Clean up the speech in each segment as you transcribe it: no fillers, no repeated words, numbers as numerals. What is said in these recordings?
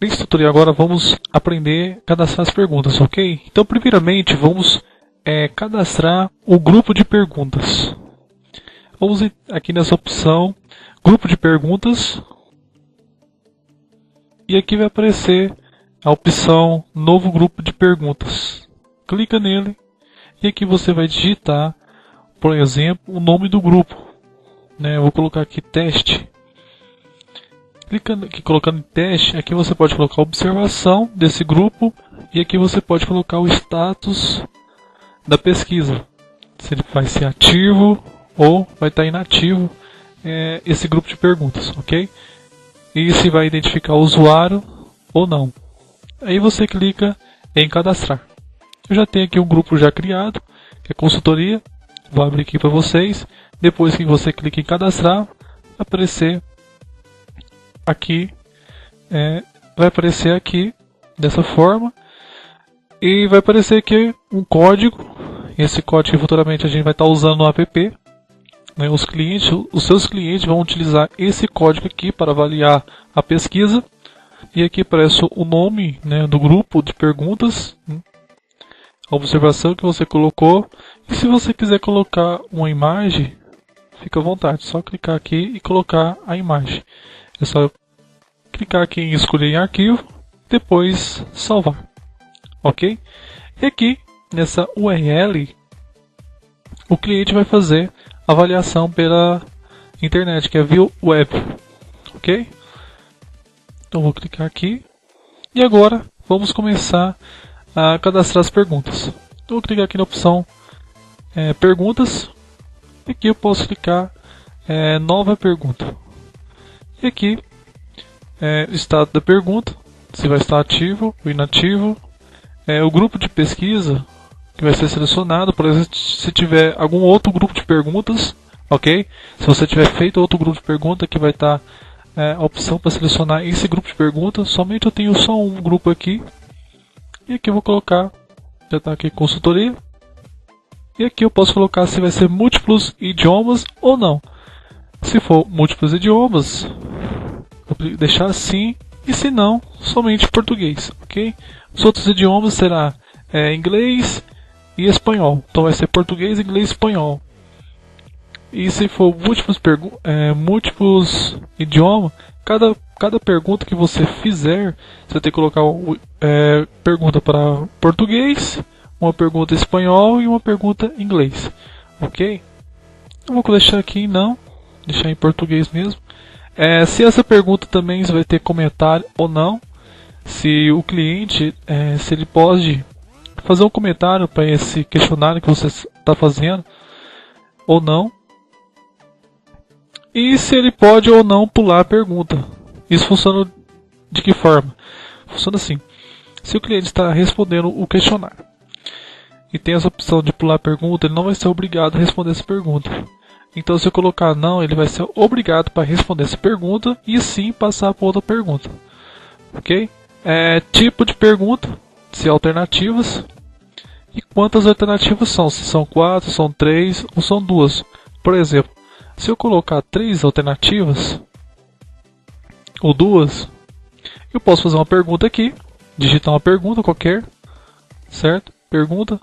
Nesse tutorial agora vamos aprender a cadastrar as perguntas, ok? Então primeiramente vamos cadastrar o grupo de perguntas. Vamos aqui nessa opção, grupo de perguntas. E aqui vai aparecer a opção novo grupo de perguntas. Clica nele e aqui você vai digitar, por exemplo, o nome do grupo. Eu vou colocar aqui teste. Clicando aqui, colocando em teste, aqui você pode colocar a observação desse grupo e aqui você pode colocar o status da pesquisa. Se ele vai ser ativo ou vai estar inativo esse grupo de perguntas, ok? E se vai identificar o usuário ou não. Aí você clica em cadastrar. Eu já tenho aqui um grupo já criado, que é consultoria. Vou abrir aqui para vocês. Depois que você clica em cadastrar, vai aparecer aqui, dessa forma, e vai aparecer aqui um código. Esse código futuramente a gente vai estar usando no app. Os seus clientes vão utilizar esse código aqui para avaliar a pesquisa. E aqui aparece o nome do grupo de perguntas, a observação que você colocou. E se você quiser colocar uma imagem, fica à vontade, só clicar aqui e colocar a imagem. É só clicar aqui em escolher em arquivo, depois salvar, ok? E aqui nessa URL o cliente vai fazer a avaliação pela internet, que é via web, ok? Então vou clicar aqui e agora vamos começar a cadastrar as perguntas. Então vou clicar aqui na opção perguntas. Aqui eu posso clicar nova pergunta. E aqui o estado da pergunta, se vai estar ativo ou inativo. O grupo de pesquisa que vai ser selecionado, por exemplo, se tiver algum outro grupo de perguntas, ok? Se você tiver feito outro grupo de perguntas, que vai estar a opção para selecionar esse grupo de perguntas. Somente eu tenho só um grupo aqui. E aqui eu vou colocar, já está aqui consultoria. E aqui eu posso colocar se vai ser múltiplos idiomas ou não. Se for múltiplos idiomas, vou deixar assim. E se não, somente português, ok? Os outros idiomas será inglês e espanhol. Então vai ser português, inglês e espanhol. E se for múltiplos idiomas, cada pergunta que você fizer, você tem que colocar pergunta para português, uma pergunta em espanhol e uma pergunta em inglês, ok? Eu vou deixar aqui deixar em português mesmo. Se essa pergunta também vai ter comentário ou não, se o cliente, se ele pode fazer um comentário para esse questionário que você está fazendo ou não, e se ele pode ou não pular a pergunta. Isso funciona de que forma? Funciona assim: se o cliente está respondendo o questionário e tem essa opção de pular a pergunta, ele não vai ser obrigado a responder essa pergunta. Então, se eu colocar não, ele vai ser obrigado para responder essa pergunta e sim passar para outra pergunta, ok? Tipo de pergunta, se alternativas, e quantas alternativas são, se são 4, são 3 ou são 2. Por exemplo, se eu colocar 3 alternativas ou 2, eu posso fazer uma pergunta aqui, digitar uma pergunta qualquer, certo? Pergunta.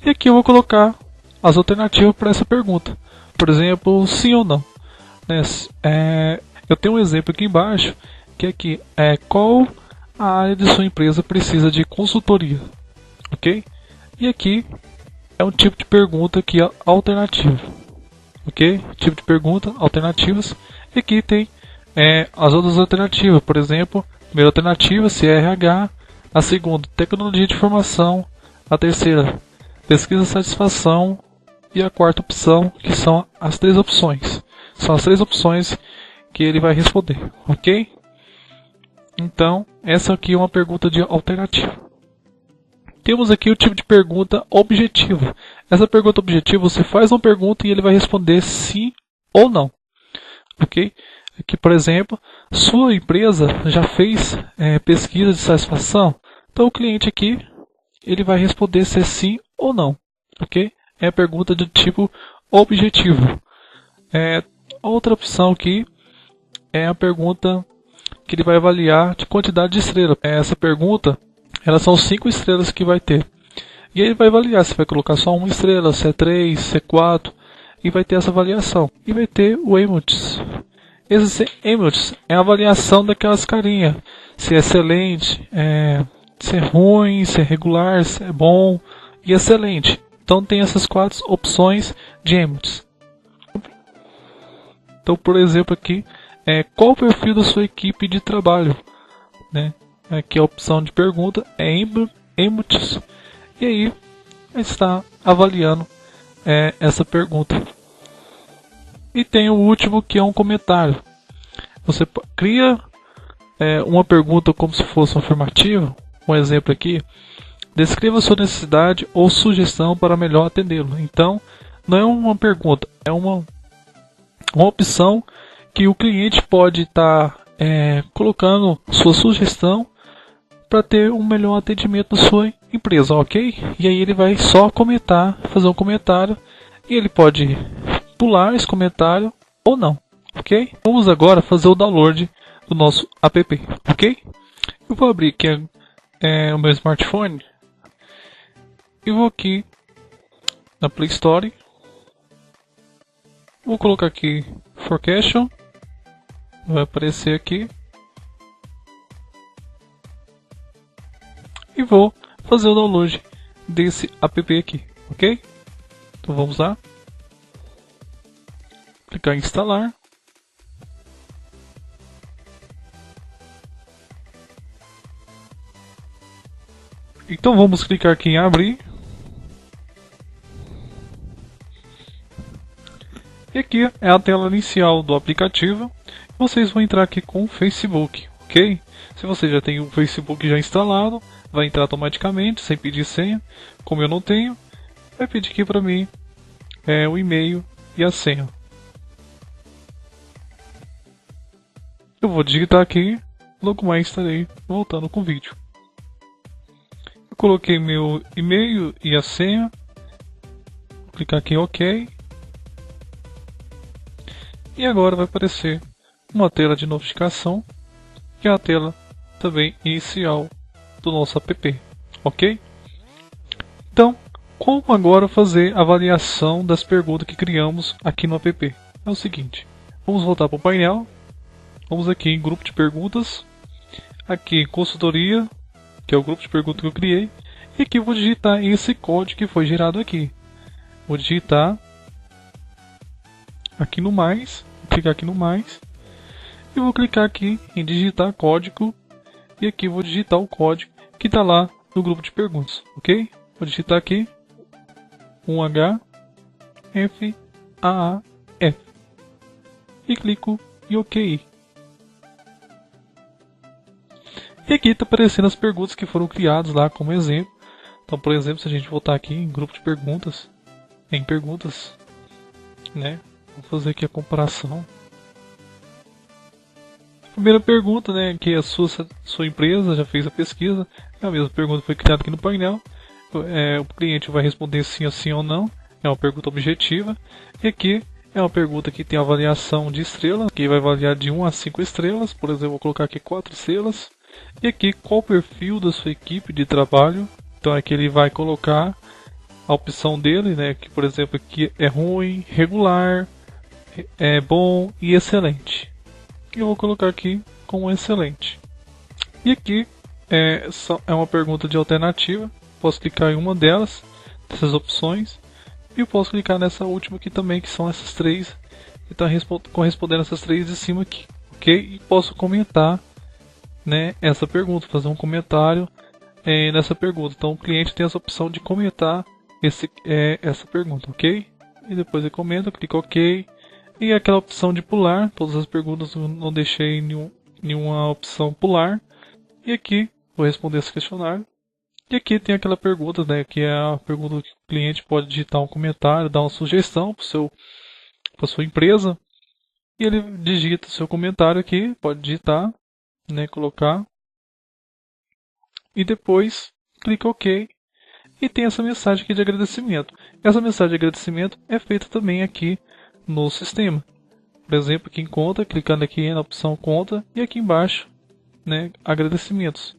E aqui eu vou colocar as alternativas para essa pergunta. Por exemplo, sim ou não. Eu tenho um exemplo aqui embaixo, que aqui qual a área de sua empresa precisa de consultoria, ok? E aqui é um tipo de pergunta que é alternativo, ok? Tipo de pergunta, alternativas. E aqui tem as outras alternativas. Por exemplo, a primeira alternativa, se é RH. A segunda, tecnologia de informação. A terceira, pesquisa de satisfação. E a quarta opção, que são as 3 opções. São as 3 opções que ele vai responder, ok? Então, essa aqui é uma pergunta de alternativa. Temos aqui o tipo de pergunta objetiva. Essa pergunta objetiva, você faz uma pergunta e ele vai responder sim ou não, ok? Aqui, por exemplo, sua empresa já fez pesquisa de satisfação? Então, o cliente aqui, ele vai responder se é sim ou não, ok? É a pergunta do tipo objetivo. Outra opção aqui é a pergunta que ele vai avaliar de quantidade de estrelas. Essa pergunta, elas são 5 estrelas que vai ter. E aí ele vai avaliar se vai colocar só 1 estrela, se é 3, se é 4, e vai ter essa avaliação. E vai ter o emotes. Esses emotes é a avaliação daquelas carinhas. Se é excelente, se é ruim, se é regular, se é bom e excelente. Então tem essas 4 opções de emotes. Então, por exemplo, aqui, qual o perfil da sua equipe de trabalho? Né? Aqui a opção de pergunta é emotes. E aí, está avaliando essa pergunta. E tem o último, que é um comentário. Você cria uma pergunta como se fosse uma afirmativa. Um exemplo aqui. Descreva sua necessidade ou sugestão para melhor atendê-lo. Então, não é uma pergunta, é uma opção que o cliente pode estar colocando sua sugestão para ter um melhor atendimento da sua empresa, ok? E aí ele vai só comentar, fazer um comentário, e ele pode pular esse comentário ou não, ok? Vamos agora fazer o download do nosso app, ok? Eu vou abrir aqui o meu smartphone e vou aqui na Play Store. Vou colocar aqui Forecastion, vai aparecer aqui, e vou fazer o download desse app aqui, ok? Então vamos lá, clicar em instalar, então vamos clicar aqui em abrir. E aqui é a tela inicial do aplicativo. Vocês vão entrar aqui com o Facebook, ok? Se você já tem o Facebook já instalado, vai entrar automaticamente, sem pedir senha. Como eu não tenho, vai pedir aqui para mim o e-mail e a senha. Eu vou digitar aqui, logo mais estarei voltando com o vídeo. Eu coloquei meu e-mail e a senha. Vou clicar aqui em OK. E agora vai aparecer uma tela de notificação, que é a tela também inicial do nosso app, ok? Então, como agora fazer a avaliação das perguntas que criamos aqui no app? É o seguinte, vamos voltar para o painel, vamos aqui em grupo de perguntas, aqui consultoria, que é o grupo de perguntas que eu criei, e aqui eu vou digitar esse código que foi gerado aqui. Vou digitar aqui no mais, clicar aqui no mais, e vou clicar aqui em digitar código, e aqui vou digitar o código que está lá no grupo de perguntas, ok? Vou digitar aqui 1HFAAF e clico em OK. E aqui está aparecendo as perguntas que foram criadas lá como exemplo. Então, por exemplo, se a gente voltar aqui em grupo de perguntas, em perguntas, né? Vou fazer aqui a comparação. Primeira pergunta, né, que a sua empresa já fez a pesquisa. É a mesma pergunta que foi criada aqui no painel. O cliente vai responder sim ou não. É uma pergunta objetiva. E aqui é uma pergunta que tem avaliação de estrelas, que vai avaliar de 1 a 5 estrelas. Por exemplo, vou colocar aqui 4 estrelas. E aqui qual o perfil da sua equipe de trabalho. Então aqui ele vai colocar a opção dele, né, que por exemplo aqui é ruim, regular, é bom e excelente. Eu vou colocar aqui como excelente. E aqui é uma pergunta de alternativa. Posso clicar em uma delas, dessas opções, e eu posso clicar nessa última aqui também, que são essas 3, que está correspondendo a essas 3 de cima aqui, ok? E posso comentar, né, essa pergunta, fazer um comentário nessa pergunta. Então o cliente tem essa opção de comentar essa pergunta, ok? E depois ele comenta, clica OK. E aquela opção de pular, todas as perguntas eu não deixei nenhuma opção pular. E aqui vou responder esse questionário. E aqui tem aquela pergunta, né, que é a pergunta que o cliente pode digitar um comentário, dar uma sugestão para sua empresa. E ele digita o seu comentário aqui, pode digitar, né, colocar. E depois clica OK. E tem essa mensagem aqui de agradecimento. Essa mensagem de agradecimento é feita também aqui no sistema. Por exemplo, aqui em conta, clicando aqui na opção conta, e aqui embaixo né, agradecimentos.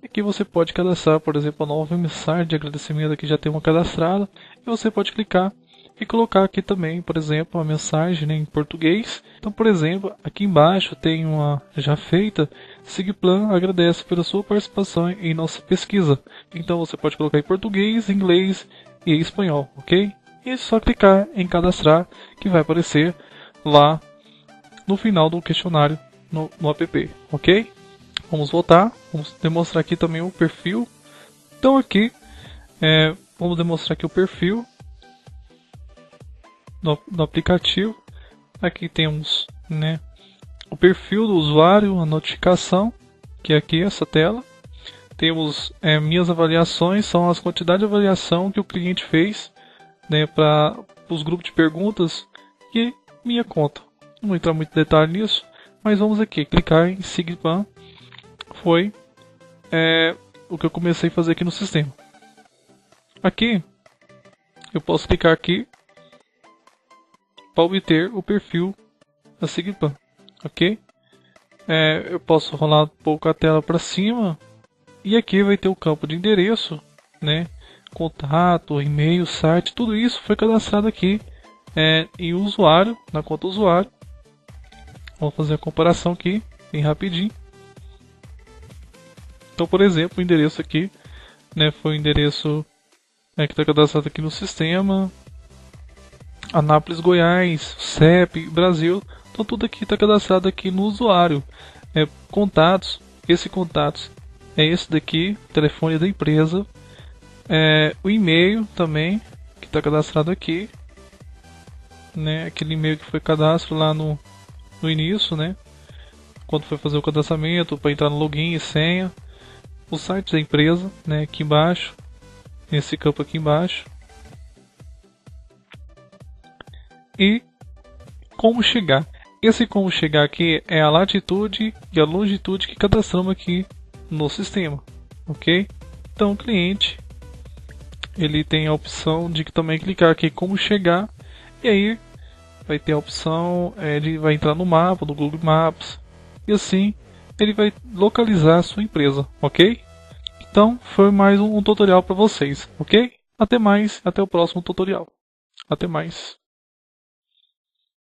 Aqui você pode cadastrar, por exemplo, a nova mensagem de agradecimento que já tem uma cadastrada, e você pode clicar e colocar aqui também, por exemplo, a mensagem, né, em português. Então, por exemplo, aqui embaixo tem uma já feita: Sigplan agradece pela sua participação em nossa pesquisa. Então você pode colocar em português, inglês e espanhol, ok? E é só clicar em cadastrar que vai aparecer lá no final do questionário no app, ok? Vamos voltar, vamos demonstrar aqui também o perfil. Então aqui, vamos demonstrar aqui o perfil no aplicativo. Aqui temos, né, o perfil do usuário, a notificação, que é aqui essa tela. Temos minhas avaliações, são as quantidades de avaliação que o cliente fez, né, para os grupos de perguntas, e minha conta. Não vou entrar muito em detalhe nisso, mas vamos aqui clicar em Sigplan. Foi o que eu comecei a fazer aqui no sistema. Aqui eu posso clicar aqui para obter o perfil da Sigplan, ok? Eu posso rolar um pouco a tela para cima e aqui vai ter o campo de endereço, né? Contato, e-mail, site, tudo isso foi cadastrado aqui em usuário, na conta usuário. Vamos fazer a comparação aqui bem rapidinho. Então, por exemplo, o endereço aqui, né, foi o endereço que está cadastrado aqui no sistema. Anápolis, Goiás, CEP, Brasil. Então tudo aqui está cadastrado aqui no usuário. Contatos, contatos é esse daqui, telefone da empresa. O e-mail também, que está cadastrado aqui, né, aquele e-mail que foi cadastro lá no início, né, quando foi fazer o cadastramento, para entrar no login e senha. O site da empresa, né, aqui embaixo, nesse campo aqui embaixo. E como chegar. Esse como chegar aqui é a latitude e a longitude que cadastramos aqui no sistema, ok? Então o cliente, ele tem a opção de também clicar aqui como chegar, e aí vai ter a opção, ele vai entrar no mapa, no Google Maps, e assim ele vai localizar a sua empresa, ok? Então foi mais um tutorial para vocês, ok? Até mais, até o próximo tutorial. Até mais.